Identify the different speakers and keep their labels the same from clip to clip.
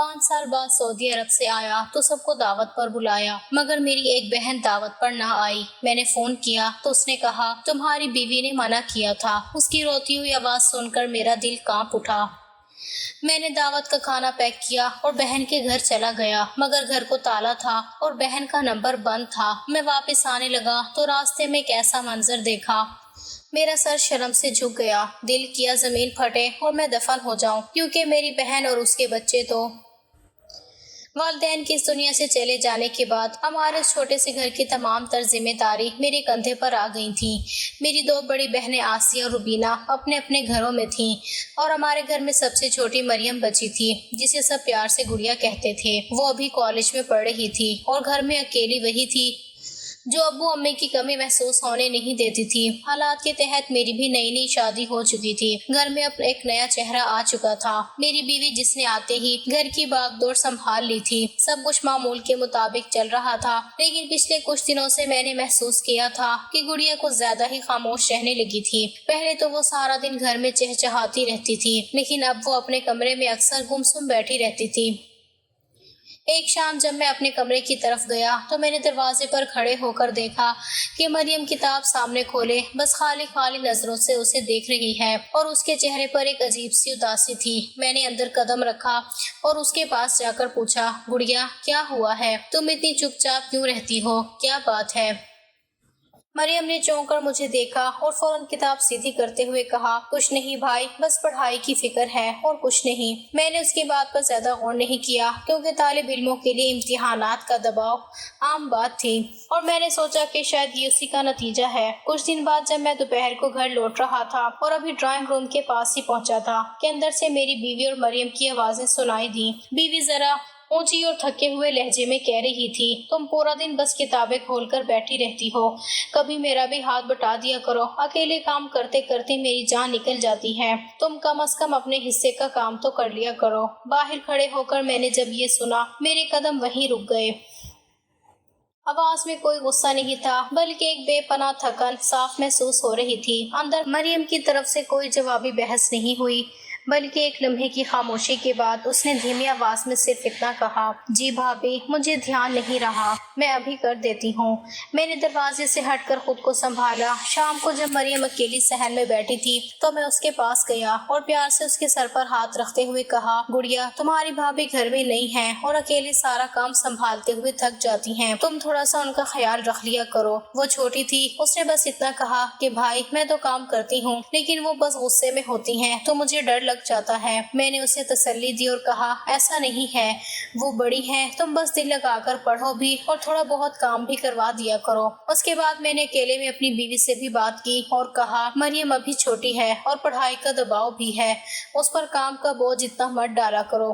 Speaker 1: 5 سال بعد سعودی عرب سے آیا تو سب کو دعوت پر بلایا، مگر میری ایک بہن دعوت پر نہ آئی۔ میں نے فون کیا تو اس نے کہا تمہاری بیوی نے منع کیا تھا۔ اس کی روتی ہوئی آواز سن کر میرا دل کانپ اٹھا۔ میں نے دعوت کا کھانا پیک کیا اور بہن کے گھر چلا گیا، مگر گھر کو تالا تھا اور بہن کا نمبر بند تھا۔ میں واپس آنے لگا تو راستے میں ایک ایسا منظر دیکھا، میرا سر شرم سے جھک گیا۔ دل کیا زمین پھٹے اور میں دفن ہو جاؤں، کیونکہ میری بہن اور اس کے بچے تو والدین کی اس دنیا سے چلے جانے کے بعد ہمارے اس چھوٹے سے گھر کی تمام تر ذمہ داری میرے کندھے پر آ گئی تھی۔ میری 2 بڑی بہنیں آسیہ اور روبینہ اپنے اپنے گھروں میں تھیں اور ہمارے گھر میں سب سے چھوٹی مریم بچی تھی، جسے سب پیار سے گڑیا کہتے تھے۔ وہ ابھی کالج میں پڑھ رہی تھی اور گھر میں اکیلی وہی تھی جو ابو امی کی کمی محسوس ہونے نہیں دیتی تھی۔ حالات کے تحت میری بھی نئی شادی ہو چکی تھی۔ گھر میں اب ایک نیا چہرہ آ چکا تھا، میری بیوی، جس نے آتے ہی گھر کی باغ دوڑ سنبھال لی تھی۔ سب کچھ معمول کے مطابق چل رہا تھا، لیکن پچھلے کچھ دنوں سے میں نے محسوس کیا تھا کہ گڑیا کچھ زیادہ ہی خاموش رہنے لگی تھی۔ پہلے تو وہ سارا دن گھر میں چہچہاتی رہتی تھی، لیکن اب وہ اپنے کمرے میں اکثر گمسم بیٹھی رہتی تھی۔ ایک شام جب میں اپنے کمرے کی طرف گیا تو میں نے دروازے پر کھڑے ہو کر دیکھا کہ مریم کتاب سامنے کھولے بس خالی نظروں سے اسے دیکھ رہی ہے اور اس کے چہرے پر ایک عجیب سی اداسی تھی۔ میں نے اندر قدم رکھا اور اس کے پاس جا کر پوچھا، گڑیا کیا ہوا ہے؟ تم اتنی چپ چاپ کیوں رہتی ہو؟ کیا بات ہے؟ مریم نے چونک کر مجھے دیکھا اور فوراً کتاب سیدھی کرتے ہوئے کہا، کچھ نہیں بھائی، بس پڑھائی کی فکر ہے اور کچھ نہیں۔ میں نے اس کی بات پر زیادہ غور نہیں کیا، کیونکہ طالب علموں کے لیے امتحانات کا دباؤ عام بات تھی اور میں نے سوچا کہ شاید یہ اسی کا نتیجہ ہے۔ کچھ دن بعد جب میں دوپہر کو گھر لوٹ رہا تھا اور ابھی ڈرائنگ روم کے پاس ہی پہنچا تھا کہ اندر سے میری بیوی اور مریم کی آوازیں سنائی دیں۔ بیوی ذرا اونچی اور تھکے ہوئے لہجے میں کہہ رہی تھی، تم پورا دن بس کتابیں کھول کر بیٹھی رہتی ہو، کبھی میرا بھی ہاتھ بٹا دیا کرو، اکیلے کام کرتے کرتے میری جان نکل جاتی ہے، تم کم از کم اپنے حصے کا کام تو کر لیا کرو۔ باہر کھڑے ہو کر میں نے جب یہ سنا، میرے قدم وہیں رک گئے۔ آواز میں کوئی غصہ نہیں تھا، بلکہ ایک بے پناہ تھکن صاف محسوس ہو رہی تھی۔ اندر مریم کی طرف سے کوئی جوابی بحث نہیں ہوئی، بلکہ ایک لمحے کی خاموشی کے بعد اس نے دھیمی آواز میں صرف اتنا کہا، جی بھابی، مجھے دھیان نہیں رہا، میں ابھی کر دیتی ہوں۔ میں نے دروازے سے ہٹ کر خود کو سنبھالا۔ شام کو جب مریم اکیلی صحن میں بیٹھی تھی تو میں اس کے پاس گیا اور پیار سے اس کے سر پر ہاتھ رکھتے ہوئے کہا، گڑیا، تمہاری بھابی گھر میں نہیں ہے اور اکیلے سارا کام سنبھالتے ہوئے تھک جاتی ہیں، تم تھوڑا سا ان کا خیال رکھ لیا کرو۔ وہ چھوٹی تھی، اس نے بس اتنا کہا کہ بھائی، میں تو کام کرتی ہوں، لیکن وہ بس غصے میں ہوتی ہیں تو مجھے ڈر لگ جاتا ہے۔ میں نے اسے تسلی دی اور کہا، ایسا نہیں ہے، وہ بڑی ہیں، تم بس دل لگا کر پڑھو بھی اور تھوڑا بہت کام بھی کروا دیا کرو۔ اس کے بعد میں نے اکیلے میں اپنی بیوی سے بھی بات کی اور کہا، مریم ابھی چھوٹی ہے اور پڑھائی کا دباؤ بھی ہے، اس پر کام کا بوجھ اتنا مت ڈالا کرو۔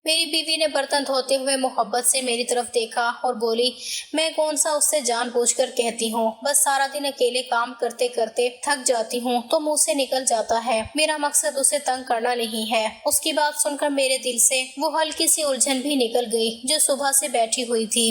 Speaker 1: میری بیوی نے برتن دھوتے ہوئے محبت سے میری طرف دیکھا اور بولی، میں کون سا اس سے جان بوجھ کر کہتی ہوں، بس سارا دن اکیلے کام کرتے کرتے تھک جاتی ہوں تو منہ سے نکل جاتا ہے، میرا مقصد اسے تنگ کرنا نہیں ہے۔ اس کی بات سن کر میرے دل سے وہ ہلکی سی الجھن بھی نکل گئی جو صبح سے بیٹھی ہوئی تھی۔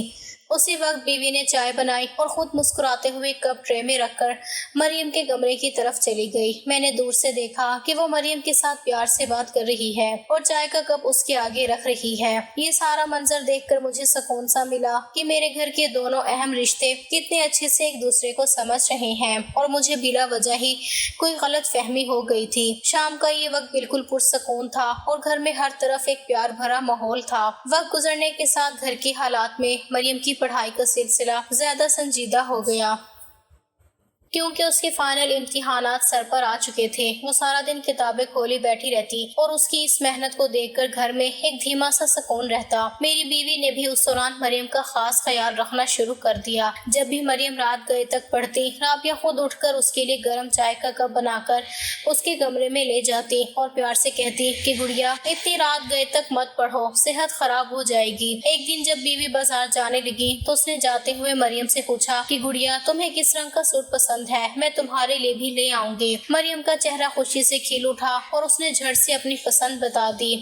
Speaker 1: اسی وقت بیوی نے چائے بنائی اور خود مسکراتے ہوئے کپ ٹرے میں رکھ کر مریم کے کمرے کی طرف چلی گئی۔ میں نے دور سے دیکھا کہ وہ مریم کے ساتھ پیار سے بات کر رہی ہے اور چائے کا کپ اس کے آگے رکھ رہی ہے۔ یہ سارا منظر دیکھ کر مجھے سکون سا ملا کہ میرے گھر کے دونوں اہم رشتے کتنے اچھے سے ایک دوسرے کو سمجھ رہے ہیں اور مجھے بلا وجہ ہی کوئی غلط فہمی ہو گئی تھی۔ شام کا یہ وقت بالکل پرسکون تھا اور گھر میں ہر طرف ایک پیار بھرا ماحول تھا۔ وقت گزرنے کے ساتھ گھر کے حالات میں مریم کی پڑھائی کا سلسلہ زیادہ سنجیدہ ہو گیا، کیونکہ اس کے فائنل امتحانات سر پر آ چکے تھے۔ وہ سارا دن کتابیں کھولی بیٹھی رہتی اور اس کی اس محنت کو دیکھ کر گھر میں ایک دھیما سا سکون رہتا۔ میری بیوی نے بھی اس دوران مریم کا خاص خیال رکھنا شروع کر دیا۔ جب بھی مریم رات گئے تک پڑھتی، رابعہ خود اٹھ کر اس کے لیے گرم چائے کا کپ بنا کر اس کے کمرے میں لے جاتی اور پیار سے کہتی کہ گڑیا، اتنی رات گئے تک مت پڑھو، صحت خراب ہو جائے گی۔ ایک دن جب بیوی بازار جانے لگی تو اس نے جاتے ہوئے مریم سے پوچھا کہ گڑیا، تمہیں کس رنگ کا سوٹ پسند ہے، میں تمہارے لیے بھی لے آؤں گی۔ مریم کا چہرہ خوشی سے کھل اٹھا اور اس نے جھٹ سے اپنی پسند بتا دی۔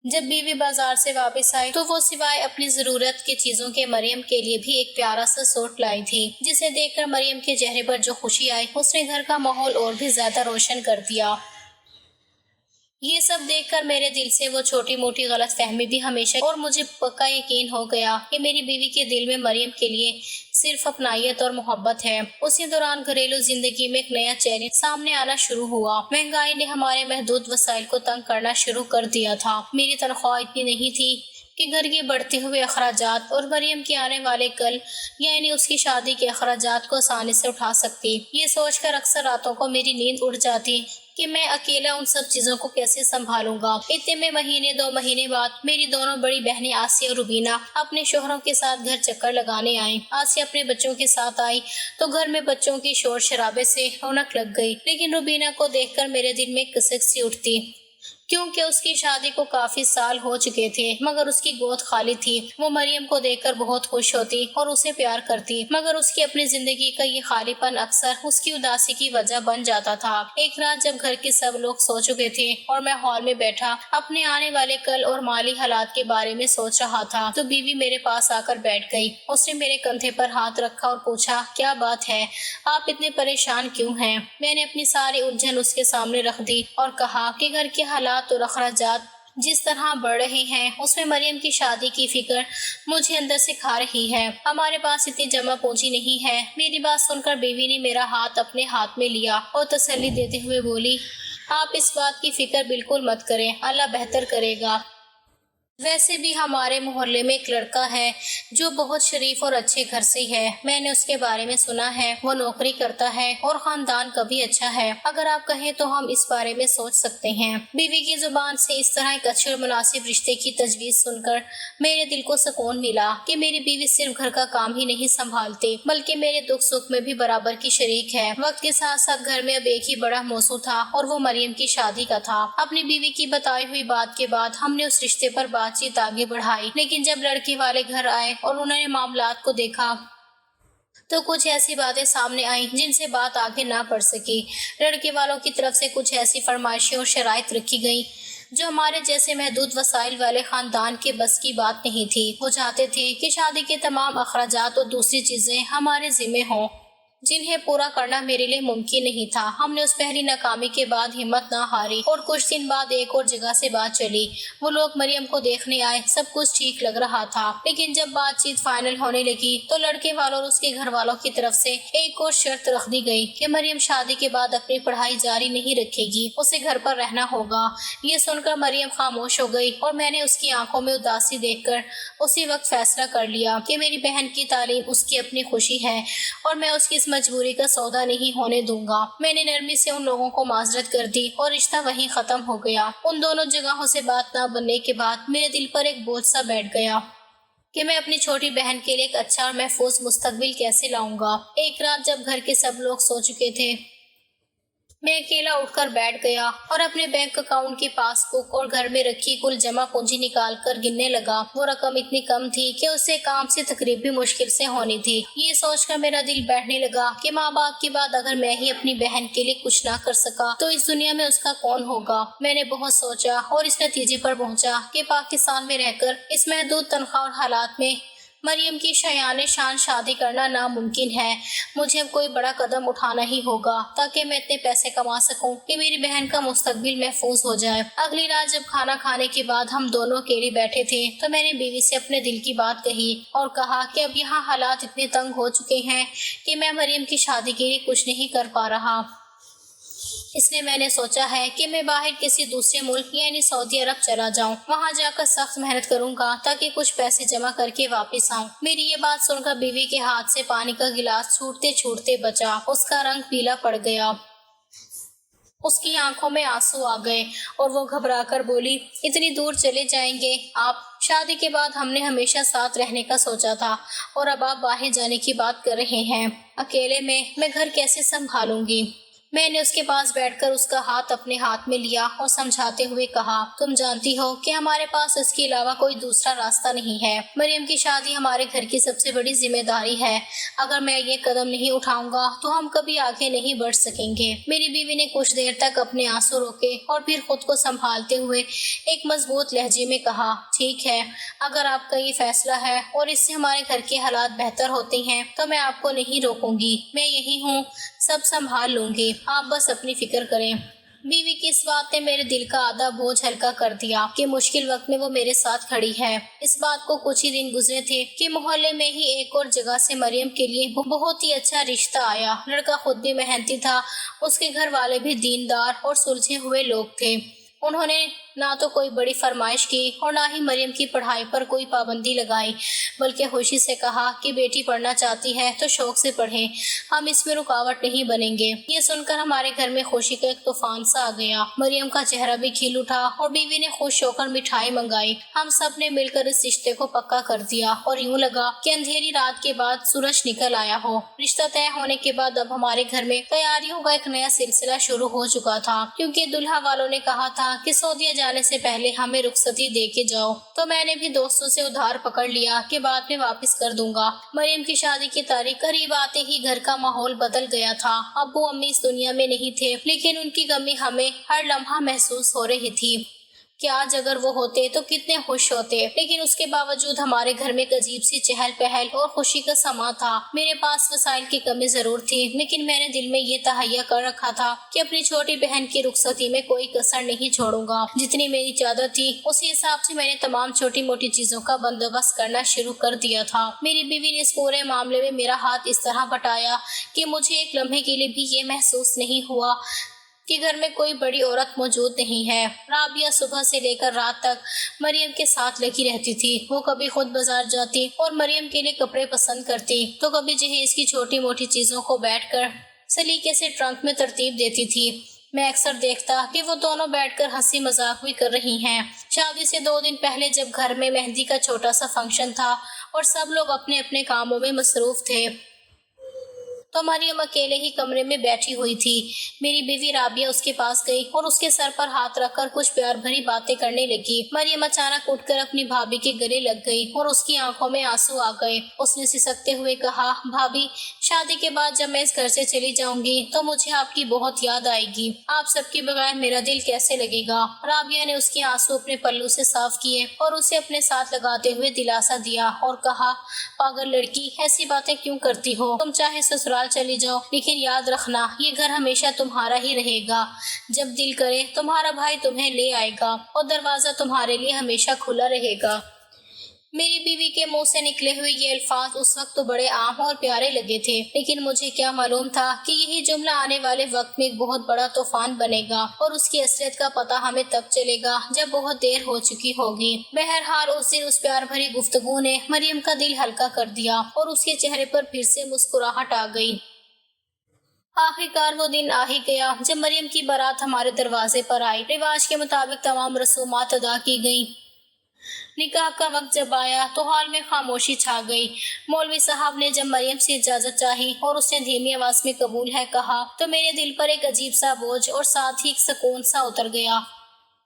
Speaker 1: جب بیوی بازار سے واپس آئی تو وہ سوائے اپنی ضرورت کی چیزوں کے مریم کے لیے بھی ایک پیارا سا سوٹ لائی تھی، جسے دیکھ کر مریم کے چہرے پر جو خوشی آئی، اس نے گھر کا ماحول اور بھی زیادہ روشن کر دیا۔ یہ سب دیکھ کر میرے دل سے وہ چھوٹی موٹی غلط فہمی بھی ہمیشہ اور مجھے پکا یقین ہو گیا کہ میری بیوی کے دل میں مریم کے لیے صرف اپنائیت اور محبت ہے۔ اسی دوران گھریلو زندگی میں ایک نیا چیلنج سامنے آنا شروع ہوا۔ مہنگائی نے ہمارے محدود وسائل کو تنگ کرنا شروع کر دیا تھا۔ میری تنخواہ اتنی نہیں تھی کہ گھر کے بڑھتے ہوئے اخراجات اور مریم کے آنے والے کل یعنی اس کی شادی کے اخراجات کو آسانی سے اٹھا سکتی۔ یہ سوچ کر اکثر راتوں کو میری نیند اڑ جاتی کہ میں اکیلا ان سب چیزوں کو کیسے سنبھالوں گا۔ اتنے میں مہینے 2 مہینے بعد میری دونوں بڑی بہنیں آسیہ اور روبینہ اپنے شوہروں کے ساتھ گھر چکر لگانے آئیں۔ آسیہ اپنے بچوں کے ساتھ آئی تو گھر میں بچوں کی شور شرابے سے رونق لگ گئی، لیکن روبینہ کو دیکھ کر میرے دل میں کسک سی اٹھتی، کیونکہ اس کی شادی کو کافی سال ہو چکے تھے مگر اس کی گود خالی تھی۔ وہ مریم کو دیکھ کر بہت خوش ہوتی اور اسے پیار کرتی، مگر اس کی اپنی زندگی کا یہ خالی پن اکثر اس کی اداسی کی وجہ بن جاتا تھا۔ ایک رات جب گھر کے سب لوگ سو چکے تھے اور میں ہال میں بیٹھا اپنے آنے والے کل اور مالی حالات کے بارے میں سوچ رہا تھا تو بیوی میرے پاس آ کر بیٹھ گئی۔ اس نے میرے کندھے پر ہاتھ رکھا اور پوچھا، کیا بات ہے؟ آپ اتنے پریشان کیوں ہیں؟ میں نے اپنی ساری الجھن اس کے سامنے رکھ دی اور کہا کہ گھر کے حالات اور اخراجات جس طرح بڑھ رہے ہیں اس میں مریم کی شادی کی فکر مجھے اندر سے کھا رہی ہے۔ ہمارے پاس اتنی جمع پونجی نہیں ہے۔ میری بات سن کر بیوی نے میرا ہاتھ اپنے ہاتھ میں لیا اور تسلی دیتے ہوئے بولی، آپ اس بات کی فکر بالکل مت کریں، اللہ بہتر کرے گا۔ ویسے بھی ہمارے محلے میں ایک لڑکا ہے جو بہت شریف اور اچھے گھر سے ہے۔ میں نے اس کے بارے میں سنا ہے، وہ نوکری کرتا ہے اور خاندان کا بھی اچھا ہے۔ اگر آپ کہیں تو ہم اس بارے میں سوچ سکتے ہیں۔ بیوی کی زبان سے اس طرح ایک اچھے اور مناسب رشتے کی تجویز سن کر میرے دل کو سکون ملا کہ میری بیوی صرف گھر کا کام ہی نہیں سنبھالتی بلکہ میرے دکھ سکھ میں بھی برابر کی شریک ہے۔ وقت کے ساتھ ساتھ گھر میں اب ایک ہی بڑا موضوع تھا اور وہ مریم کی شادی کا تھا۔ اپنی بیوی کی بتائی ہوئی بات کے بعد ہم نے اس رشتے پر بات چیت آگے بڑھائی، لیکن جب لڑکی والے گھر آئے اور انہوں نے معاملات کو دیکھا تو کچھ ایسی باتیں سامنے آئیں جن سے بات آگے نہ بڑھ سکی۔ لڑکے والوں کی طرف سے کچھ ایسی فرمائشیں اور شرائط رکھی گئیں جو ہمارے جیسے محدود وسائل والے خاندان کے بس کی بات نہیں تھی۔ وہ چاہتے تھے کہ شادی کے تمام اخراجات اور دوسری چیزیں ہمارے ذمہ ہوں جنہیں پورا کرنا میرے لیے ممکن نہیں تھا۔ ہم نے اس پہلی ناکامی کے بعد ہمت نہ ہاری اور کچھ دن بعد ایک اور جگہ سے بات چلی۔ وہ لوگ مریم کو دیکھنے آئے، سب کچھ ٹھیک لگ رہا تھا، لیکن جب بات چیت فائنل ہونے لگی تو لڑکے والوں اور اس کے گھر والوں کی طرف سے ایک اور شرط رکھ دی گئی کہ مریم شادی کے بعد اپنی پڑھائی جاری نہیں رکھے گی، اسے گھر پر رہنا ہوگا۔ یہ سن کر مریم خاموش ہو گئی اور میں نے اس کی آنکھوں میں اداسی دیکھ کر اسی وقت فیصلہ کر لیا کہ میری بہن کی تعلیم اس کی اپنی خوشی ہے اور میں اس کی اس مجبوری کا سودا نہیں ہونے دوں گا۔ میں نے نرمی سے ان لوگوں کو معذرت کر دی اور رشتہ وہیں ختم ہو گیا۔ ان دونوں جگہوں سے بات نہ بننے کے بعد میرے دل پر ایک بوجھ سا بیٹھ گیا کہ میں اپنی چھوٹی بہن کے لیے ایک اچھا اور محفوظ مستقبل کیسے لاؤں گا۔ ایک رات جب گھر کے سب لوگ سو چکے تھے میں اکیلا اٹھ کر بیٹھ گیا اور اپنے بینک اکاؤنٹ کی پاس بک اور گھر میں رکھی کل جمع پونجی نکال کر گننے لگا۔ وہ رقم اتنی کم تھی کہ اسے کام سے تقریب بھی مشکل سے ہونی تھی۔ یہ سوچ کر میرا دل بیٹھنے لگا کہ ماں باپ کے بعد اگر میں ہی اپنی بہن کے لیے کچھ نہ کر سکا تو اس دنیا میں اس کا کون ہوگا۔ میں نے بہت سوچا اور اس نتیجے پر پہنچا کہ پاکستان میں رہ کر اس محدود تنخواہ اور حالات میں مریم کی شایان شان شادی کرنا ناممکن ہے۔ مجھے اب کوئی بڑا قدم اٹھانا ہی ہوگا تاکہ میں اتنے پیسے کما سکوں کہ میری بہن کا مستقبل محفوظ ہو جائے۔ اگلی رات جب کھانا کھانے کے بعد ہم دونوں اکیلے بیٹھے تھے تو میں نے بیوی سے اپنے دل کی بات کہی اور کہا کہ اب یہاں حالات اتنے تنگ ہو چکے ہیں کہ میں مریم کی شادی کے لیے کچھ نہیں کر پا رہا۔ اس لیے میں نے سوچا ہے کہ میں باہر کسی دوسرے ملک یعنی سعودی عرب چلا جاؤں، وہاں جا کر سخت محنت کروں گا تاکہ کچھ پیسے جمع کر کے واپس آؤں۔ میری یہ بات سن کر بیوی کے ہاتھ سے پانی کا گلاس چھوٹتے چھوٹتے بچا، اس کا رنگ پیلا پڑ گیا، اس کی آنکھوں میں آنسو آ گئے اور وہ گھبرا کر بولی، اتنی دور چلے جائیں گے آپ؟ شادی کے بعد ہم نے ہمیشہ ساتھ رہنے کا سوچا تھا اور اب آپ باہر جانے کی بات کر رہے ہیں۔ اکیلے میں گھر کیسے سنبھالوں گی؟ میں نے اس کے پاس بیٹھ کر اس کا ہاتھ اپنے ہاتھ میں لیا اور سمجھاتے ہوئے کہا، تم جانتی ہو کہ ہمارے پاس اس کے علاوہ کوئی دوسرا راستہ نہیں ہے۔ مریم کی شادی ہمارے گھر کی سب سے بڑی ذمہ داری ہے۔ اگر میں یہ قدم نہیں اٹھاؤں گا تو ہم کبھی آگے نہیں بڑھ سکیں گے۔ میری بیوی نے کچھ دیر تک اپنے آنسو روکے اور پھر خود کو سنبھالتے ہوئے ایک مضبوط لہجے میں کہا، ٹھیک ہے، اگر آپ کا یہ فیصلہ ہے اور اس سے ہمارے گھر کے حالات بہتر ہوتے ہیں تو میں آپ کو نہیں روکوں گی۔ میں یہی ہوں، سب سنبھال لوں گی، آپ بس اپنی فکر کریں۔ بیوی کی اس بات نے میرے دل کا آدھا بوجھ ہلکا کر دیا کہ مشکل وقت میں وہ میرے ساتھ کھڑی ہے۔ اس بات کو کچھ ہی دن گزرے تھے کہ محلے میں ہی ایک اور جگہ سے مریم کے لیے بہت ہی اچھا رشتہ آیا۔ لڑکا خود بھی محنتی تھا، اس کے گھر والے بھی دیندار اور سلجھے ہوئے لوگ تھے۔ انہوں نے نہ تو کوئی بڑی فرمائش کی اور نہ ہی مریم کی پڑھائی پر کوئی پابندی لگائی، بلکہ خوشی سے کہا کہ بیٹی پڑھنا چاہتی ہے تو شوق سے پڑھے، ہم اس میں رکاوٹ نہیں بنیں گے۔ یہ سن کر ہمارے گھر میں خوشی کا ایک طوفان سا آ گیا۔ مریم کا چہرہ بھی کھل اٹھا اور بیوی نے خوش ہو کر مٹھائی منگائی۔ ہم سب نے مل کر اس رشتے کو پکا کر دیا اور یوں لگا کہ اندھیری رات کے بعد سورج نکل آیا ہو۔ رشتہ طے ہونے کے بعد اب ہمارے گھر میں تیاریوں کا ایک نیا سلسلہ شروع ہو چکا تھا، کیونکہ دلہا والوں نے کہا تھا کہ سعودیہ جانے سے پہلے ہمیں رخصتی دے کے جاؤ، تو میں نے بھی دوستوں سے ادھار پکڑ لیا کہ بعد میں واپس کر دوں گا۔ مریم کی شادی کی تاریخ قریب آتے ہی گھر کا ماحول بدل گیا تھا۔ ابو امی اس دنیا میں نہیں تھے، لیکن ان کی کمی ہمیں ہر لمحہ محسوس ہو رہی تھی کہ آج اگر وہ ہوتے تو کتنے خوش ہوتے، لیکن اس کے باوجود ہمارے گھر میں ایک عجیب سی چہل پہل اور خوشی کا سما تھا۔ میرے پاس وسائل کی کمی ضرور تھی، لیکن میں نے دل میں یہ تہیہ کر رکھا تھا کہ اپنی چھوٹی بہن کی رخصتی میں کوئی کسر نہیں چھوڑوں گا۔ جتنی میری چادر تھی اسی حساب سے میں نے تمام چھوٹی موٹی چیزوں کا بندوبست کرنا شروع کر دیا تھا۔ میری بیوی نے اس پورے معاملے میں میرا ہاتھ اس طرح بٹایا کہ مجھے ایک لمحے کے لیے بھی یہ محسوس نہیں ہوا کہ گھر میں کوئی بڑی عورت موجود نہیں ہے۔ رابعہ صبح سے لے کر رات تک مریم کے ساتھ لگی رہتی تھی۔ وہ کبھی خود بازار جاتی اور مریم کے لیے کپڑے پسند کرتی، تو کبھی جہیز کی چھوٹی موٹی چیزوں کو بیٹھ کر سلیقے سے ٹرنک میں ترتیب دیتی تھی۔ میں اکثر دیکھتا کہ وہ دونوں بیٹھ کر ہنسی مذاق بھی کر رہی ہیں۔ شادی سے 2 دن پہلے جب گھر میں مہندی کا چھوٹا سا فنکشن تھا اور سب لوگ اپنے اپنے کاموں میں مصروف تھے، تو مریم اکیلے ہی کمرے میں بیٹھی ہوئی تھی۔ میری بیوی رابعہ اس کے پاس گئی اور اس کے سر پر ہاتھ رکھ کر کچھ پیار بھری باتیں کرنے لگی۔ مریم اچانک اٹھ کر اپنی بھابھی کے گلے لگ گئی اور اس کی آنکھوں میں آنسو آ گئے۔ اس نے سسکتے ہوئے کہا، بھابھی، شادی کے بعد جب میں اس گھر سے چلی جاؤں گی تو مجھے آپ کی بہت یاد آئے گی۔ آپ سب کے بغیر میرا دل کیسے لگے گا؟ رابعہ نے اس کے آنسو اپنے پلو سے صاف کیے اور اسے اپنے ساتھ لگاتے ہوئے دلاسا دیا اور کہا، پاگل لڑکی، ایسی باتیں کیوں کرتی ہو؟ تم چاہے سسرال چلی جاؤ، لیکن یاد رکھنا یہ گھر ہمیشہ تمہارا ہی رہے گا۔ جب دل کرے تمہارا بھائی تمہیں لے آئے گا اور دروازہ تمہارے لیے ہمیشہ کھلا رہے گا۔ میری بیوی کے منہ سے نکلے ہوئے یہ الفاظ اس وقت تو بڑے عام اور پیارے لگے تھے، لیکن مجھے کیا معلوم تھا کہ یہی جملہ آنے والے وقت میں ایک بہت بڑا طوفان بنے گا اور اس کی اصلیت کا پتہ ہمیں تب چلے گا جب بہت دیر ہو چکی ہوگی۔ بہرحال اس دن اس پیار بھری گفتگو نے مریم کا دل ہلکا کر دیا اور اس کے چہرے پر پھر سے مسکراہٹ آ گئی۔ آخرکار وہ دن آ ہی گیا جب مریم کی بارات ہمارے دروازے پر آئی۔ رواج کے مطابق تمام رسومات ادا کی گئیں۔ نکاح کا وقت جب آیا تو ہال میں خاموشی چھا گئی۔ مولوی صاحب نے جب مریم سے اجازت چاہی اور اس نے دھیمی آواز میں قبول ہے کہا تو میرے دل پر ایک عجیب سا بوجھ اور ساتھ ہی ایک سکون سا اتر گیا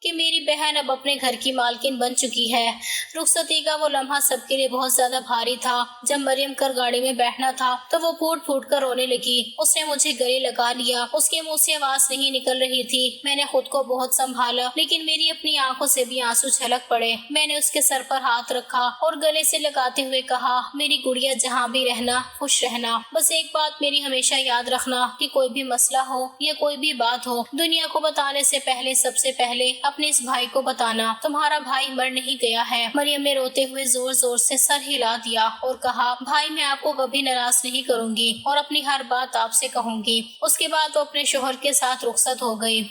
Speaker 1: کہ میری بہن اب اپنے گھر کی مالکن بن چکی ہے۔ رخصتی کا وہ لمحہ سب کے لیے بہت زیادہ بھاری تھا۔ جب مریم کر گاڑی میں بیٹھنا تھا تو وہ پھوٹ پھوٹ کر رونے لگی۔ اس نے مجھے گلے لگا لیا، اس کے منہ سے آواز نہیں نکل رہی تھی۔ میں نے خود کو بہت سنبھالا، لیکن میری اپنی آنکھوں سے بھی آنسو چھلک پڑے۔ میں نے اس کے سر پر ہاتھ رکھا اور گلے سے لگاتے ہوئے کہا، میری گڑیا جہاں بھی رہنا خوش رہنا، بس ایک بات میری ہمیشہ یاد رکھنا کہ کوئی بھی مسئلہ ہو یا کوئی بھی بات ہو، دنیا کو بتانے سے پہلے سب سے پہلے اپنے اس بھائی کو بتانا۔ تمہارا بھائی مر نہیں گیا ہے۔ مریم نے روتے ہوئے زور زور سے سر ہلا دیا اور کہا، بھائی، میں آپ کو کبھی ناراض نہیں کروں گی اور اپنی ہر بات آپ سے کہوں گی۔ اس کے بعد وہ اپنے شوہر کے ساتھ رخصت ہو گئی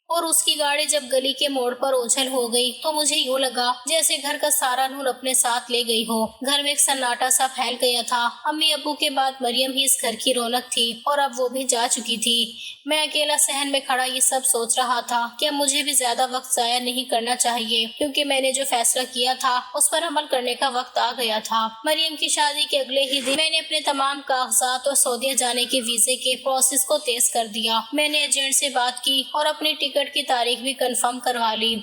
Speaker 1: اور اس کی گاڑی جب گلی کے موڑ پر اوجھل ہو گئی تو مجھے یوں لگا جیسے گھر کا سارا نور اپنے ساتھ لے گئی ہو۔ گھر میں ایک سناٹا سا پھیل گیا تھا۔ امی ابو کے بعد مریم ہی اس گھر کی رونق تھی اور اب وہ بھی جا چکی تھی۔ میں اکیلا صحن میں کھڑا یہ سب سوچ رہا تھا کہ اب مجھے بھی زیادہ وقت ضائع نہیں کرنا چاہیے، کیونکہ میں نے جو فیصلہ کیا تھا اس پر عمل کرنے کا وقت آ گیا تھا۔ مریم کی شادی کے اگلے ہی دن میں نے اپنے تمام کاغذات اور سعودیہ جانے کے ویزے کے پروسیس کو تیز کر دیا۔ میں نے ایجنٹ سے بات کی اور اپنی ٹکٹ کی تاریخ بھی کنفرم کروا لی۔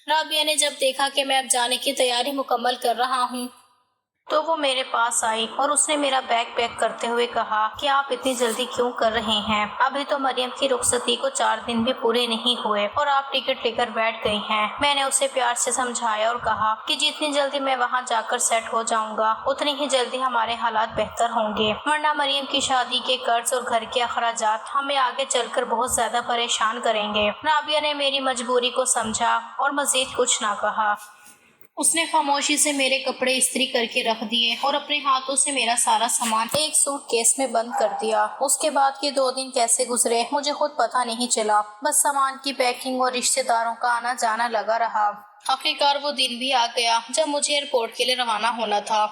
Speaker 1: رابعہ نے جب دیکھا کہ میں اب جانے کی تیاری مکمل کر رہا ہوں تو وہ میرے پاس آئی اور اس نے میرا بیگ پیک کرتے ہوئے کہا کہ آپ اتنی جلدی کیوں کر رہے ہیں؟ ابھی تو مریم کی رخصتی کو 4 دن بھی پورے نہیں ہوئے اور آپ ٹکٹ لے کر بیٹھ گئی ہیں۔ میں نے اسے پیار سے سمجھایا اور کہا کہ جتنی جلدی میں وہاں جا کر سیٹ ہو جاؤں گا اتنی ہی جلدی ہمارے حالات بہتر ہوں گے، ورنہ مریم کی شادی کے قرض اور گھر کے اخراجات ہمیں آگے چل کر بہت زیادہ پریشان کریں گے۔ رابعہ نے میری مجبوری کو سمجھا اور مزید کچھ نہ کہا۔ اس نے خاموشی سے میرے کپڑے استری کر کے رکھ دیے اور اپنے ہاتھوں سے میرا سارا سامان ایک سوٹ کیس میں بند کر دیا۔ اس کے بعد کے 2 دن کیسے گزرے مجھے خود پتہ نہیں چلا، بس سامان کی پیکنگ اور رشتہ داروں کا آنا جانا لگا رہا۔ آخرکار وہ دن بھی آ گیا جب مجھے ایئرپورٹ کے لیے روانہ ہونا تھا۔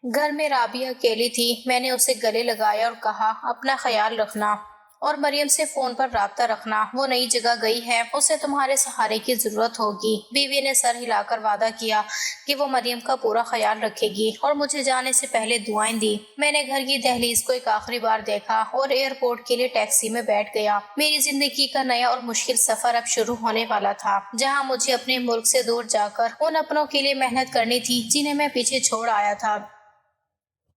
Speaker 1: گھر میں رابعہ اکیلی تھی۔ میں نے اسے گلے لگایا اور کہا اپنا خیال رکھنا اور مریم سے فون پر رابطہ رکھنا، وہ نئی جگہ گئی ہے، اسے تمہارے سہارے کی ضرورت ہوگی۔ بیوی نے سر ہلا کر وعدہ کیا کہ وہ مریم کا پورا خیال رکھے گی اور مجھے جانے سے پہلے دعائیں دی۔ میں نے گھر کی دہلیز کو ایک آخری بار دیکھا اور ایئرپورٹ کے لیے ٹیکسی میں بیٹھ گیا۔ میری زندگی کا نیا اور مشکل سفر اب شروع ہونے والا تھا، جہاں مجھے اپنے ملک سے دور جا کر ان اپنوں کے لیے محنت کرنی تھی جنہیں میں پیچھے چھوڑ آیا تھا۔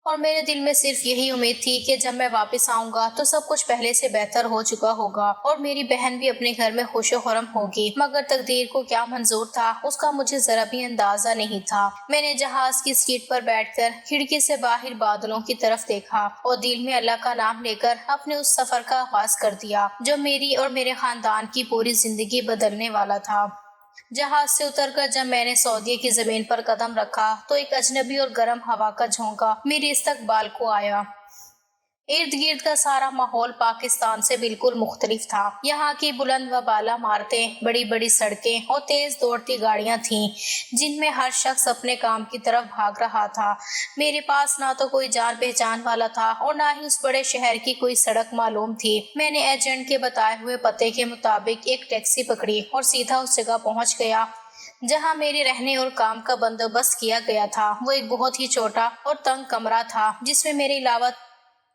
Speaker 1: اور میرے دل میں صرف یہی امید تھی کہ جب میں واپس آؤں گا تو سب کچھ پہلے سے بہتر ہو چکا ہوگا اور میری بہن بھی اپنے گھر میں خوش و خرم ہوگی۔ مگر تقدیر کو کیا منظور تھا اس کا مجھے ذرا بھی اندازہ نہیں تھا۔ میں نے جہاز کی سیٹ پر بیٹھ کر کھڑکی سے باہر بادلوں کی طرف دیکھا اور دل میں اللہ کا نام لے کر اپنے اس سفر کا آغاز کر دیا جو میری اور میرے خاندان کی پوری زندگی بدلنے والا تھا۔ جہاز سے اتر کر جب میں نے سعودیہ کی زمین پر قدم رکھا تو ایک اجنبی اور گرم ہوا کا جھونکا میرے استقبال کو آیا۔ ارد گرد کا سارا ماحول پاکستان سے بالکل مختلف تھا۔ یہاں کی بلند و بالا عمارتیں، بڑی بڑی سڑکیں اور تیز دوڑتی گاڑیاں تھیں جن میں ہر شخص اپنے کام کی طرف بھاگ رہا تھا۔ میرے پاس نہ تو کوئی جان پہچان والا تھا اور نہ ہی اس بڑے شہر کی کوئی سڑک معلوم تھی۔ میں نے ایجنٹ کے بتائے ہوئے پتے کے مطابق ایک ٹیکسی پکڑی اور سیدھا اس جگہ پہنچ گیا جہاں میرے رہنے اور کام کا بندوبست کیا گیا تھا۔ وہ ایک بہت ہی چھوٹا اور تنگ کمرہ تھا جس میں میرے علاوہ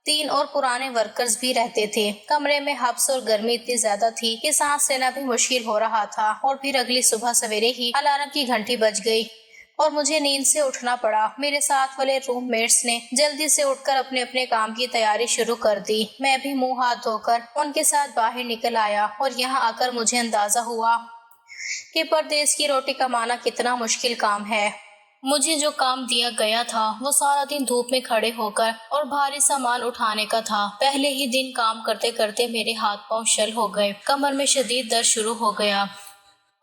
Speaker 1: 3 اور پرانے ورکرز بھی رہتے تھے۔ کمرے میں حبس اور گرمی اتنی زیادہ تھی کہ سانس لینا بھی مشکل ہو رہا تھا اور پھر اگلی صبح سویرے ہی الارم کی گھنٹی بج گئی اور مجھے نیند سے اٹھنا پڑا۔ میرے ساتھ والے روم میٹس نے جلدی سے اٹھ کر اپنے اپنے کام کی تیاری شروع کر دی۔ میں بھی منہ ہاتھ دھو کر ان کے ساتھ باہر نکل آیا اور یہاں آ کر مجھے اندازہ ہوا کہ پردیس کی روٹی کمانا کتنا مشکل کام ہے۔ مجھے جو کام دیا گیا تھا وہ سارا دن دھوپ میں کھڑے ہو کر اور بھاری سامان اٹھانے کا تھا۔ پہلے ہی دن کام کرتے کرتے میرے ہاتھ پاؤں شل ہو گئے، کمر میں شدید درد شروع ہو گیا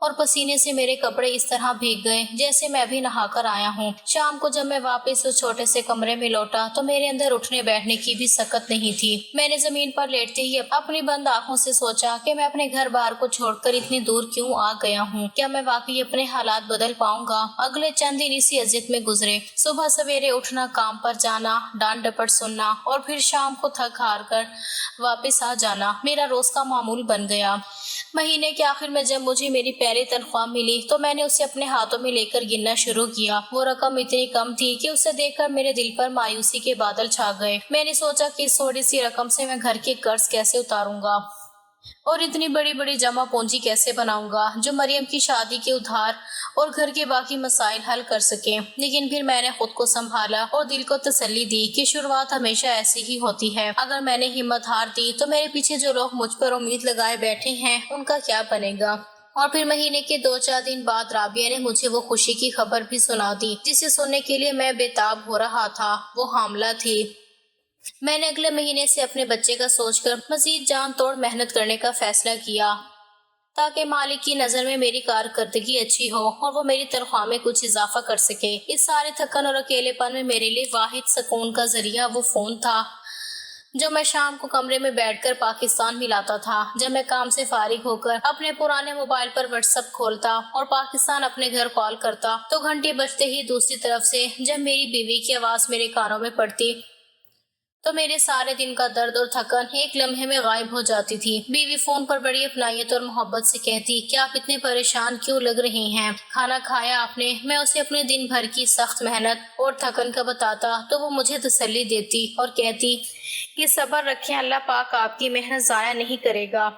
Speaker 1: اور پسینے سے میرے کپڑے اس طرح بھیگ گئے جیسے میں ابھی نہا کر آیا ہوں۔ شام کو جب میں واپس اس چھوٹے سے کمرے میں لوٹا تو میرے اندر اٹھنے بیٹھنے کی بھی سکت نہیں تھی۔ میں نے زمین پر لیٹتے ہی اپنی بند آنکھوں سے سوچا کہ میں اپنے گھر بار کو چھوڑ کر اتنی دور کیوں آ گیا ہوں؟ کیا میں واقعی اپنے حالات بدل پاؤں گا؟ اگلے چند دن اسی اذیت میں گزرے، صبح سویرے اٹھنا، کام پر جانا، ڈانٹ ڈپٹ سننا اور پھر شام کو تھک ہار کر واپس آ جانا میرا روز کا معمول بن گیا۔ مہینے کے آخر میں جب مجھے میری پہلی تنخواہ ملی تو میں نے اسے اپنے ہاتھوں میں لے کر گننا شروع کیا۔ وہ رقم اتنی کم تھی کہ اسے دیکھ کر میرے دل پر مایوسی کے بادل چھا گئے۔ میں نے سوچا کہ اس تھوڑی سی رقم سے میں گھر کے قرض کیسے اتاروں گا اور اتنی بڑی بڑی جمع پونجی کیسے بناؤں گا جو مریم کی شادی کے ادھار اور گھر کے باقی مسائل حل کر سکے۔ لیکن پھر میں نے خود کو سنبھالا اور دل کو تسلی دی کہ شروعات ہمیشہ ایسی ہی ہوتی ہے۔ اگر میں نے ہمت ہار دی تو میرے پیچھے جو لوگ مجھ پر امید لگائے بیٹھے ہیں ان کا کیا بنے گا؟ اور پھر مہینے کے 2-4 دن بعد رابعہ نے مجھے وہ خوشی کی خبر بھی سنا دی جسے سننے کے لیے میں بے تاب ہو رہا تھا۔ وہ حاملہ تھی۔ میں نے اگلے مہینے سے اپنے بچے کا سوچ کر مزید جان توڑ محنت کرنے کا فیصلہ کیا تاکہ مالک کی نظر میں میری کارکردگی اچھی ہو اور وہ میری تنخواہ میں کچھ اضافہ کر سکے۔ اس سارے تھکن اور اکیلے پن میں میرے لیے واحد سکون کا ذریعہ وہ فون تھا جو میں شام کو کمرے میں بیٹھ کر پاکستان ملاتا تھا۔ جب میں کام سے فارغ ہو کر اپنے پرانے موبائل پر واٹس ایپ کھولتا اور پاکستان اپنے گھر کال کرتا تو گھنٹی بجتے ہی دوسری طرف سے جب میری بیوی کی آواز میرے کانوں میں پڑتی تو میرے سارے دن کا درد اور تھکن ایک لمحے میں غائب ہو جاتی تھی۔ بیوی فون پر بڑی اپنائیت اور محبت سے کہتی کہ آپ اتنے پریشان کیوں لگ رہے ہیں؟ کھانا کھایا آپ نے؟ میں اسے اپنے دن بھر کی سخت محنت اور تھکن کا بتاتا تو وہ مجھے تسلی دیتی اور کہتی کہ صبر رکھیں، اللہ پاک آپ کی محنت ضائع نہیں کرے گا۔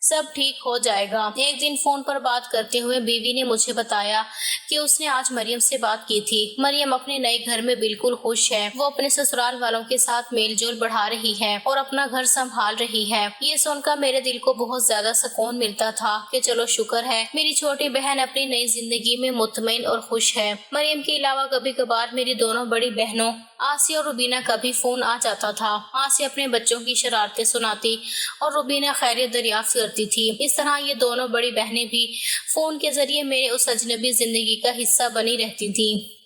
Speaker 1: سب ٹھیک ہو جائے گا۔ ایک دن فون پر بات کرتے ہوئے بیوی نے مجھے بتایا کہ اس نے آج مریم سے بات کی تھی۔ مریم اپنے نئے گھر میں بالکل خوش ہے۔ وہ اپنے سسرال والوں کے ساتھ میل جول بڑھا رہی ہے اور اپنا گھر سنبھال رہی ہے۔ یہ سن کر میرے دل کو بہت زیادہ سکون ملتا تھا کہ چلو شکر ہے، میری چھوٹی بہن اپنی نئی زندگی میں مطمئن اور خوش ہے۔ مریم کے علاوہ کبھی کبھار میری دونوں بڑی بہنوں آسیہ اور روبینہ کا بھی فون آ جاتا تھا۔ آسیہ اپنے بچوں کی شرارتیں سناتی اور روبینہ خیریت دریافت کرتی تھی۔ اس طرح یہ دونوں بڑی بہنیں بھی فون کے ذریعے میرے اس اجنبی زندگی کا حصہ بنی رہتی تھیں۔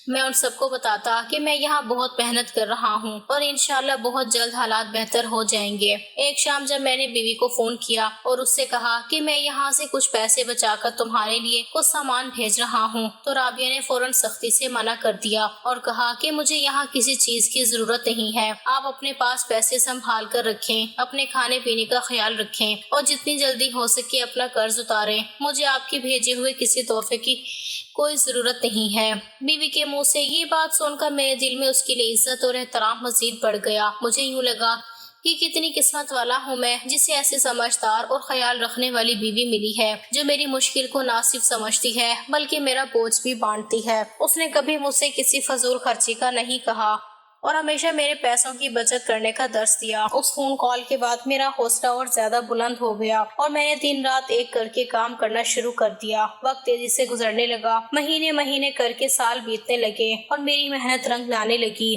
Speaker 1: میں ان سب کو بتاتا کہ میں یہاں بہت محنت کر رہا ہوں اور انشاءاللہ بہت جلد حالات بہتر ہو جائیں گے۔ ایک شام جب میں نے بیوی کو فون کیا اور اس سے کہا کہ میں یہاں سے کچھ پیسے بچا کر تمہارے لیے کچھ سامان بھیج رہا ہوں، تو رابعہ نے فوراً سختی سے منع کر دیا اور کہا کہ مجھے یہاں کسی چیز کی ضرورت نہیں ہے، آپ اپنے پاس پیسے سنبھال کر رکھیں، اپنے کھانے پینے کا خیال رکھیں اور جتنی جلدی ہو سکے اپنا قرض اتاریں۔ مجھے آپ کے بھیجے ہوئے کسی تحفے کی کوئی ضرورت نہیں ہے۔ بیوی کے منہ سے یہ بات سن کر میرے دل میں اس کے لیے عزت اور احترام مزید بڑھ گیا۔ مجھے یوں لگا کہ کتنی قسمت والا ہوں میں، جسے ایسی سمجھدار اور خیال رکھنے والی بیوی ملی ہے، جو میری مشکل کو نہ صرف سمجھتی ہے بلکہ میرا بوجھ بھی بانٹتی ہے۔ اس نے کبھی مجھ سے کسی فضول خرچی کا نہیں کہا اور ہمیشہ میرے پیسوں کی بچت کرنے کا درس دیا۔ اس فون کال کے بعد میرا حوصلہ اور زیادہ بلند ہو گیا اور میں نے دن رات ایک کر کے کام کرنا شروع کر دیا۔ وقت تیزی سے گزرنے لگا، مہینے مہینے کر کے سال بیتنے لگے اور میری محنت رنگ لانے لگی۔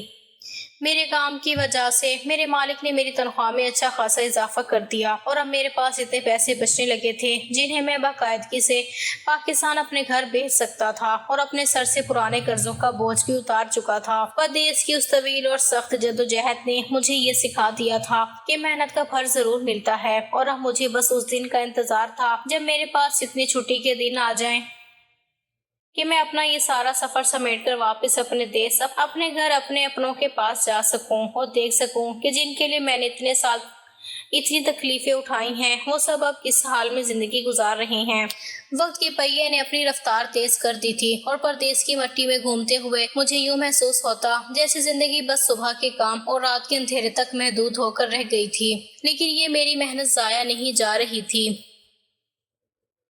Speaker 1: میرے کام کی وجہ سے میرے مالک نے میری تنخواہ میں اچھا خاصا اضافہ کر دیا اور اب میرے پاس اتنے پیسے بچنے لگے تھے جنہیں میں باقاعدگی سے پاکستان اپنے گھر بھیج سکتا تھا اور اپنے سر سے پرانے قرضوں کا بوجھ بھی اتار چکا تھا۔ پردیس کی اس طویل اور سخت جدوجہد نے مجھے یہ سکھا دیا تھا کہ محنت کا پھل ضرور ملتا ہے، اور اب مجھے بس اس دن کا انتظار تھا جب میرے پاس اتنی چھٹی کے دن آ جائیں کہ میں اپنا یہ سارا سفر سمیٹ کر واپس اپنے دیس، اپنے گھر، اپنے اپنوں کے پاس جا سکوں اور دیکھ سکوں کہ جن کے لیے میں نے اتنے سال اتنی تکلیفیں اٹھائی ہیں، وہ سب اب کس حال میں زندگی گزار رہے ہیں۔ وقت کے پہیے نے اپنی رفتار تیز کر دی تھی اور پردیس کی مٹی میں گھومتے ہوئے مجھے یوں محسوس ہوتا جیسے زندگی بس صبح کے کام اور رات کے اندھیرے تک محدود ہو کر رہ گئی تھی۔ لیکن یہ میری محنت ضائع نہیں جا رہی تھی۔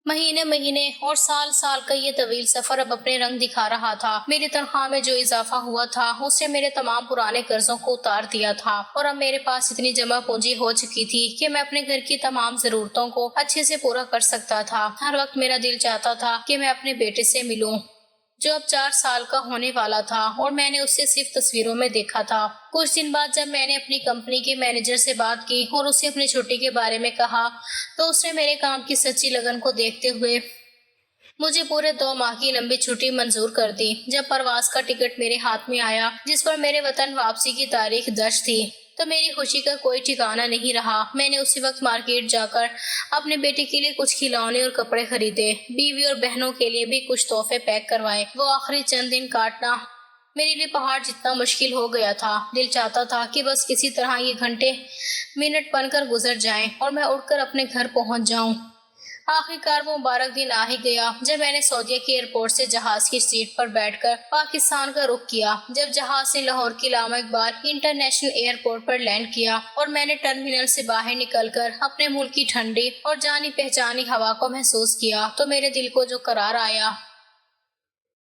Speaker 1: مہینے مہینے اور سال سال کا یہ طویل سفر اب اپنے رنگ دکھا رہا تھا۔ میری تنخواہ میں جو اضافہ ہوا تھا اس سے میرے تمام پرانے قرضوں کو اتار دیا تھا اور اب میرے پاس اتنی جمع پونجی ہو چکی تھی کہ میں اپنے گھر کی تمام ضرورتوں کو اچھے سے پورا کر سکتا تھا۔ ہر وقت میرا دل چاہتا تھا کہ میں اپنے بیٹے سے ملوں، جو اب 4 سال کا ہونے والا تھا اور میں نے اسے صرف تصویروں میں دیکھا تھا۔ کچھ دن بعد جب میں نے اپنی کمپنی کے مینیجر سے بات کی اور اسے اپنی چھٹی کے بارے میں کہا تو اس نے میرے کام کی سچی لگن کو دیکھتے ہوئے مجھے پورے 2 ماہ کی لمبی چھٹی منظور کر دی۔ جب پرواز کا ٹکٹ میرے ہاتھ میں آیا جس پر میرے وطن واپسی کی تاریخ درج تھی تو میری خوشی کا کوئی ٹھکانہ نہیں رہا۔ میں نے اسی وقت مارکیٹ جا کر اپنے بیٹے کے لیے کچھ کھلونے اور کپڑے خریدے، بیوی اور بہنوں کے لیے بھی کچھ تحفے پیک کروائے۔ وہ آخری چند دن کاٹنا میرے لیے پہاڑ جتنا مشکل ہو گیا تھا۔ دل چاہتا تھا کہ بس کسی طرح یہ گھنٹے منٹ بن کر گزر جائیں اور میں اڑ کر اپنے گھر پہنچ جاؤں۔ آخر کار وہ مبارک دن آ ہی گیا جب میں نے سعودیہ کے ایئرپورٹ سے جہاز کی سیٹ پر بیٹھ کر پاکستان کا رخ کیا۔ جب جہاز نے لاہور کے علامہ اقبال انٹرنیشنل ایئرپورٹ پر لینڈ کیا اور میں نے ٹرمینل سے باہر نکل کر اپنے ملک کی ٹھنڈی اور جانی پہچانی ہوا کو محسوس کیا تو میرے دل کو جو قرار آیا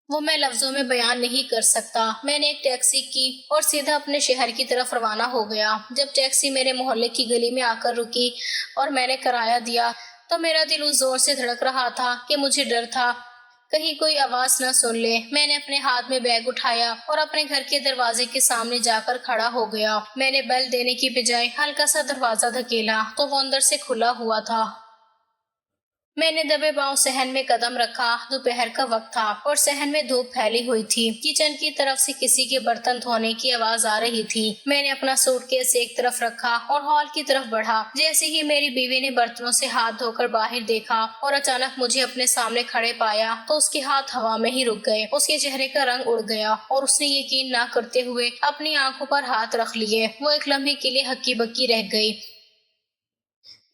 Speaker 1: وہ میں لفظوں میں بیان نہیں کر سکتا۔ میں نے ایک ٹیکسی کی اور سیدھا اپنے شہر کی طرف روانہ ہو گیا۔ جب ٹیکسی میرے محلے کی گلی میں آ کر رکی اور میں نے کرایہ دیا تو میرا دل اس زور سے دھڑک رہا تھا کہ مجھے ڈر تھا کہیں کوئی آواز نہ سن لے۔ میں نے اپنے ہاتھ میں بیگ اٹھایا اور اپنے گھر کے دروازے کے سامنے جا کر کھڑا ہو گیا۔ میں نے بیل دینے کی بجائے ہلکا سا دروازہ دھکیلا تو وہ اندر سے کھلا ہوا تھا۔ میں نے دبے پاؤں صحن میں قدم رکھا۔ دوپہر کا وقت تھا اور صحن میں دھوپ پھیلی ہوئی تھی۔ کچن کی طرف سے کسی کے برتن دھونے کی آواز آ رہی تھی۔ میں نے اپنا سوٹ کیس ایک طرف رکھا اور ہال کی طرف بڑھا۔ جیسے ہی میری بیوی نے برتنوں سے ہاتھ دھو کر باہر دیکھا اور اچانک مجھے اپنے سامنے کھڑے پایا تو اس کے ہاتھ ہوا میں ہی رک گئے، اس کے چہرے کا رنگ اڑ گیا اور اس نے یقین نہ کرتے ہوئے اپنی آنکھوں پر ہاتھ رکھ لیے۔ وہ ایک لمحے کے لیے ہکی بکی رہ گئی۔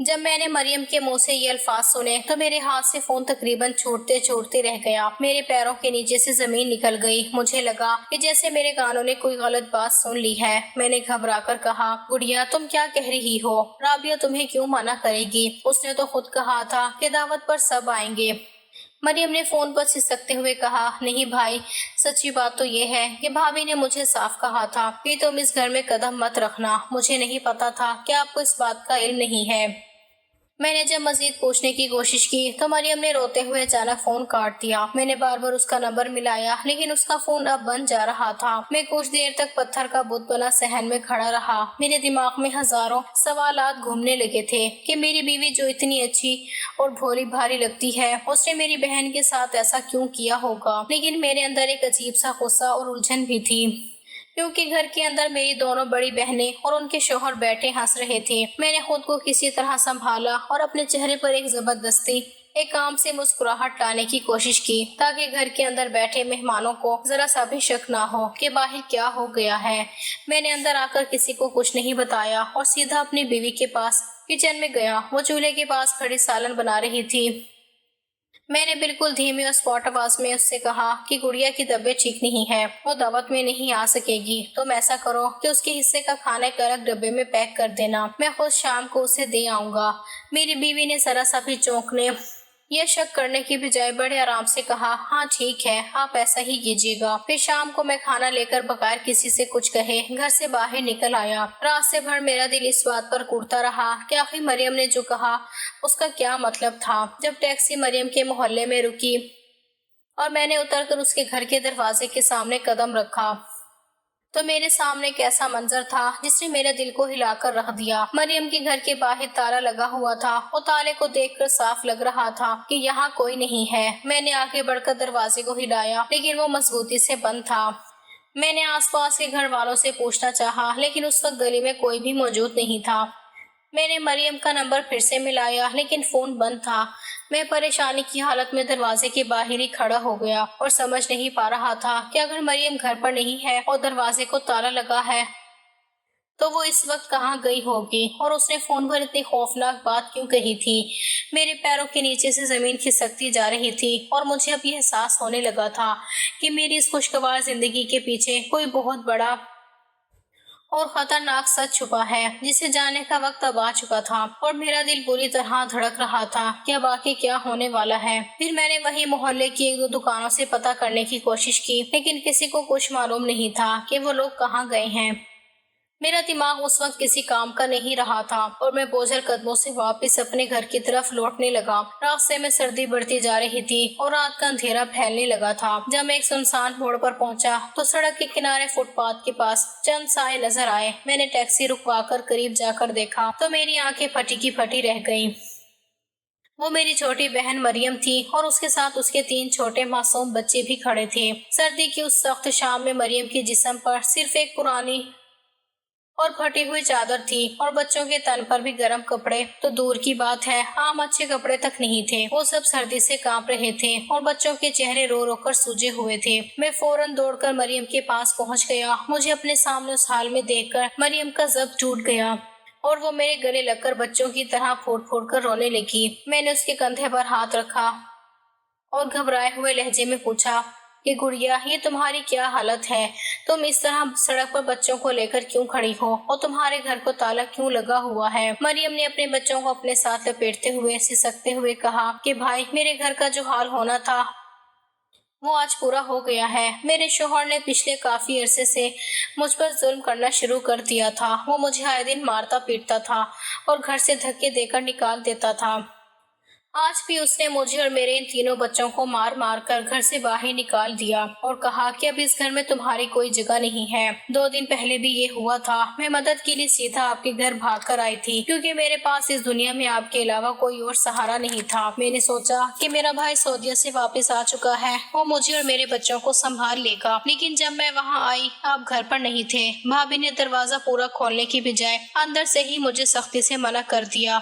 Speaker 1: جب میں نے مریم کے منہ سے یہ الفاظ سنے تو میرے ہاتھ سے فون تقریباً چھوٹتے چھوٹتے رہ گیا۔ میرے پیروں کے نیچے سے زمین نکل گئی۔ مجھے لگا کہ جیسے میرے کانوں نے کوئی غلط بات سن لی ہے۔ میں نے گھبرا کر کہا، گڑیا تم کیا کہہ رہی ہو؟ رابعہ تمہیں کیوں منع کرے گی؟ اس نے تو خود کہا تھا کہ دعوت پر سب آئیں گے۔ مریم نے فون پر سسکتے ہوئے کہا، نہیں بھائی، سچی بات تو یہ ہے کہ بھابھی نے مجھے صاف کہا تھا کہ تم اس گھر میں قدم مت رکھنا۔ مجھے نہیں پتا تھا کہ آپ کو اس بات کا علم نہیں ہے۔ میں نے جب مزید پوچھنے کی کوشش کی تو مریم نے روتے ہوئے اچانک فون کاٹ دیا۔ میں نے بار بار اس کا نمبر ملایا لیکن اس کا فون اب بند جا رہا تھا۔ میں کچھ دیر تک پتھر کا بت بنا صحن میں کھڑا رہا۔ میرے دماغ میں ہزاروں سوالات گھومنے لگے تھے کہ میری بیوی جو اتنی اچھی اور بھولی بھاری لگتی ہے، اس نے میری بہن کے ساتھ ایسا کیوں کیا ہوگا؟ لیکن میرے اندر ایک عجیب سا غصہ اور الجھن بھی تھی، کیونکہ گھر کے اندر میری دونوں بڑی بہنیں اور ان کے شوہر بیٹھے ہنس رہے تھے۔ میں نے خود کو کسی طرح سنبھالا اور اپنے چہرے پر ایک زبردستی ایک کام سے مسکراہٹ لانے کی کوشش کی تاکہ گھر کے اندر بیٹھے مہمانوں کو ذرا سا بھی شک نہ ہو کہ باہر کیا ہو گیا ہے۔ میں نے اندر آ کر کسی کو کچھ نہیں بتایا اور سیدھا اپنی بیوی کے پاس کچن میں گیا۔ وہ چولہے کے پاس کھڑی سالن بنا رہی تھی۔ میں نے بالکل دھیمی اور اسپاٹ آواز میں اس سے کہا کہ گڑیا کی طبیعت ٹھیک نہیں ہے، وہ دعوت میں نہیں آ سکے گی۔ تم ایسا کرو کہ اس کے حصے کا کھانا ایک الگ ڈبے میں پیک کر دینا، میں خود شام کو اسے دے آؤں گا۔ میری بیوی نے ذرا سا بھی چونکنے یہ شک کرنے کی بجائے بڑے آرام سے کہا، ہاں ٹھیک ہے، آپ ایسا ہی کیجیے گا۔ پھر شام کو میں کھانا لے کر بغیر کسی سے کچھ کہے گھر سے باہر نکل آیا۔ راستے بھر میرا دل اس بات پر کوڑتا رہا کہ آخر مریم نے جو کہا اس کا کیا مطلب تھا۔ جب ٹیکسی مریم کے محلے میں رکی اور میں نے اتر کر اس کے گھر کے دروازے کے سامنے قدم رکھا تو میرے سامنے ایک ایسا منظر تھا جس نے میرے دل کو ہلا کر رکھ دیا۔ مریم کے گھر کے باہر تالا لگا ہوا تھا اور تالے کو دیکھ کر صاف لگ رہا تھا کہ یہاں کوئی نہیں ہے۔ میں نے آگے بڑھ کر دروازے کو ہلایا لیکن وہ مضبوطی سے بند تھا۔ میں نے آس پاس کے گھر والوں سے پوچھنا چاہا لیکن اس وقت گلی میں کوئی بھی موجود نہیں تھا۔ میں نے مریم کا نمبر پھر سے ملایا لیکن فون بند تھا۔ میں پریشانی کی حالت میں دروازے کے باہر ہی کھڑا ہو گیا اور سمجھ نہیں پا رہا تھا کہ اگر مریم گھر پر نہیں ہے اور دروازے کو تالا لگا ہے تو وہ اس وقت کہاں گئی ہوگی اور اس نے فون پر اتنی خوفناک بات کیوں کہی تھی۔ میرے پیروں کے نیچے سے زمین کھسکتی جا رہی تھی اور مجھے اب یہ احساس ہونے لگا تھا کہ میری اس خوشگوار زندگی کے پیچھے کوئی بہت بڑا اور خطرناک سچ چھپا ہے جسے جاننے کا وقت اب آ چکا تھا، اور میرا دل بری طرح دھڑک رہا تھا کہ اب آگے کیا ہونے والا ہے۔ پھر میں نے وہی محلے کی ایک دو دکانوں سے پتہ کرنے کی کوشش کی لیکن کسی کو کچھ معلوم نہیں تھا کہ وہ لوگ کہاں گئے ہیں۔ میرا دماغ اس وقت کسی کام کا نہیں رہا تھا اور میں بوجھل قدموں سے واپس اپنے گھر کی طرف لوٹنے لگا۔ راستے میں سردی بڑھتی جا رہی تھی اور رات کا اندھیرا پھیلنے لگا تھا۔ جب میں ایک سنسان موڑ پر پہنچا تو سڑک کے کنارے فٹ پاتھ کے پاس چند سائے نظر آئے۔ میں نے ٹیکسی رکوا کر قریب جا کر دیکھا تو میری آنکھیں پھٹی کی پھٹی رہ گئیں۔ وہ میری چھوٹی بہن مریم تھی اور اس کے ساتھ اس کے 3 چھوٹے معصوم بچے بھی کھڑے تھے۔ سردی کی اس سخت شام میں مریم کے جسم پر صرف ایک پرانی اور پھٹی ہوئی چادر تھی اور بچوں کے تن پر بھی گرم کپڑے تو دور کی بات ہے، عام اچھے کپڑے تک نہیں تھے۔ وہ سب سردی سے کانپ رہے تھے اور بچوں کے چہرے رو رو کر سوجے ہوئے تھے۔ میں فوراً دوڑ کر مریم کے پاس پہنچ گیا۔ مجھے اپنے سامنے اس حال میں دیکھ کر مریم کا ضبط ٹوٹ گیا اور وہ میرے گلے لگ کر بچوں کی طرح پھوٹ پھوٹ کر رونے لگی۔ میں نے اس کے کندھے پر ہاتھ رکھا اور گھبرائے ہوئے لہجے میں پوچھا کہ گڑیا، یہ تمہاری کیا حالت ہے؟ تم اس طرح سڑک پر بچوں کو لے کر کیوں کھڑی ہو اور تمہارے گھر کو تالا کیوں لگا ہوا ہے؟ مریم نے اپنے بچوں کو اپنے ساتھ لپیٹتے ہوئے سسکتے ہوئے کہا کہ بھائی، میرے گھر کا جو حال ہونا تھا وہ آج پورا ہو گیا ہے۔ میرے شوہر نے پچھلے کافی عرصے سے مجھ پر ظلم کرنا شروع کر دیا تھا۔ وہ مجھے آئے دن مارتا پیٹتا تھا اور گھر سے دھکے دے کر نکال دیتا تھا۔ آج بھی اس نے مجھے اور میرے ان تینوں بچوں کو مار مار کر گھر سے باہر نکال دیا اور کہا کہ اب اس گھر میں تمہاری کوئی جگہ نہیں ہے۔ 2 دن پہلے بھی یہ ہوا تھا۔ میں مدد کے لیے سیدھا آپ کے گھر بھاگ کر آئی تھی کیونکہ میرے پاس اس دنیا میں آپ کے علاوہ کوئی اور سہارا نہیں تھا۔ میں نے سوچا کہ میرا بھائی سعودیہ سے واپس آ چکا ہے، وہ مجھے اور میرے بچوں کو سنبھال لے گا، لیکن جب میں وہاں آئی آپ گھر پر نہیں تھے۔ بھابھی نے دروازہ پورا کھولنے کی بجائے اندر سے ہی مجھے سختی سے منع کر دیا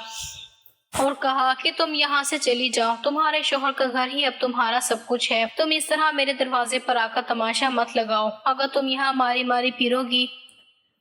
Speaker 1: اور کہا کہ تم یہاں سے چلی جاؤ، تمہارے شوہر کا گھر ہی اب تمہارا سب کچھ ہے۔ تم اس طرح میرے دروازے پر آ کر تماشا مت لگاؤ۔ اگر تم یہاں ماری ماری پیرو گی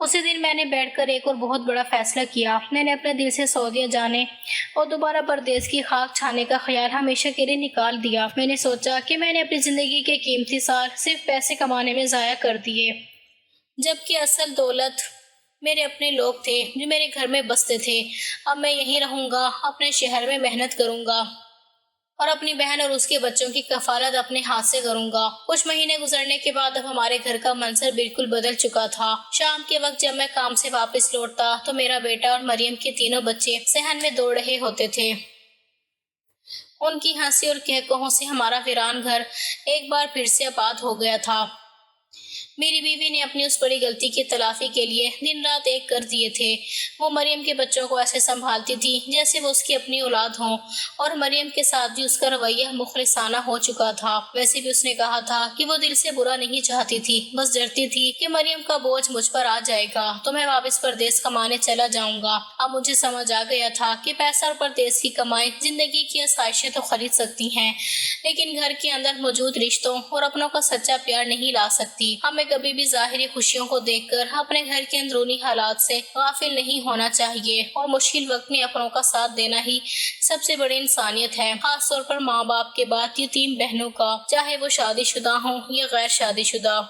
Speaker 1: اسی دن میں نے بیٹھ کر ایک اور بہت بڑا فیصلہ کیا۔ میں نے اپنے دل سے سعودیہ جانے اور دوبارہ پردیس کی خاک چھانے کا خیال ہمیشہ کے لیے نکال دیا۔ میں نے سوچا کہ میں نے اپنی زندگی کے قیمتی سال صرف پیسے کمانے میں ضائع کر دیے، جبکہ اصل دولت میرے اپنے لوگ تھے جو میرے گھر میں بستے تھے۔ اب میں یہیں رہوں گا، اپنے شہر میں محنت کروں گا اور اپنی بہن اور اس کے بچوں کی کفالت اپنے ہاتھ سے کروں گا۔ کچھ مہینے گزرنے کے بعد اب ہمارے گھر کا منظر بالکل بدل چکا تھا۔ شام کے وقت جب میں کام سے واپس لوٹتا تو میرا بیٹا اور مریم کے تینوں بچے صحن میں دوڑ رہے ہوتے تھے۔ ان کی ہنسی اور کہکہوں سے ہمارا ویران گھر ایک بار پھر سے آباد ہو گیا تھا۔ میری بیوی نے اپنی اس بڑی غلطی کی تلافی کے لیے دن رات ایک کر دیے تھے۔ وہ مریم کے بچوں کو ایسے سنبھالتی تھی جیسے وہ اس کی اپنی اولاد ہوں، اور مریم کے ساتھ بھی اس کا رویہ مخلصانہ ہو چکا تھا۔ ویسے بھی اس نے کہا تھا کہ وہ دل سے برا نہیں چاہتی تھی، بس ڈرتی تھی کہ مریم کا بوجھ مجھ پر آ جائے گا تو میں واپس پردیس کمانے چلا جاؤں گا۔ اب مجھے سمجھ آ گیا تھا کہ پیسہ اور پردیس کی کمائی زندگی کی آسائشیں تو خرید سکتی ہیں، لیکن گھر کے اندر موجود رشتوں اور اپنوں کا سچا پیار نہیں لا سکتی۔ ہمیں کبھی بھی ظاہری خوشیوں کو دیکھ کر اپنے گھر کے اندرونی حالات سے غافل نہیں ہونا چاہیے، اور مشکل وقت میں اپنوں کا ساتھ دینا ہی سب سے بڑی انسانیت ہے، خاص طور پر ماں باپ کے بعد یتیم بہنوں کا، چاہے وہ شادی شدہ ہوں یا غیر شادی شدہ۔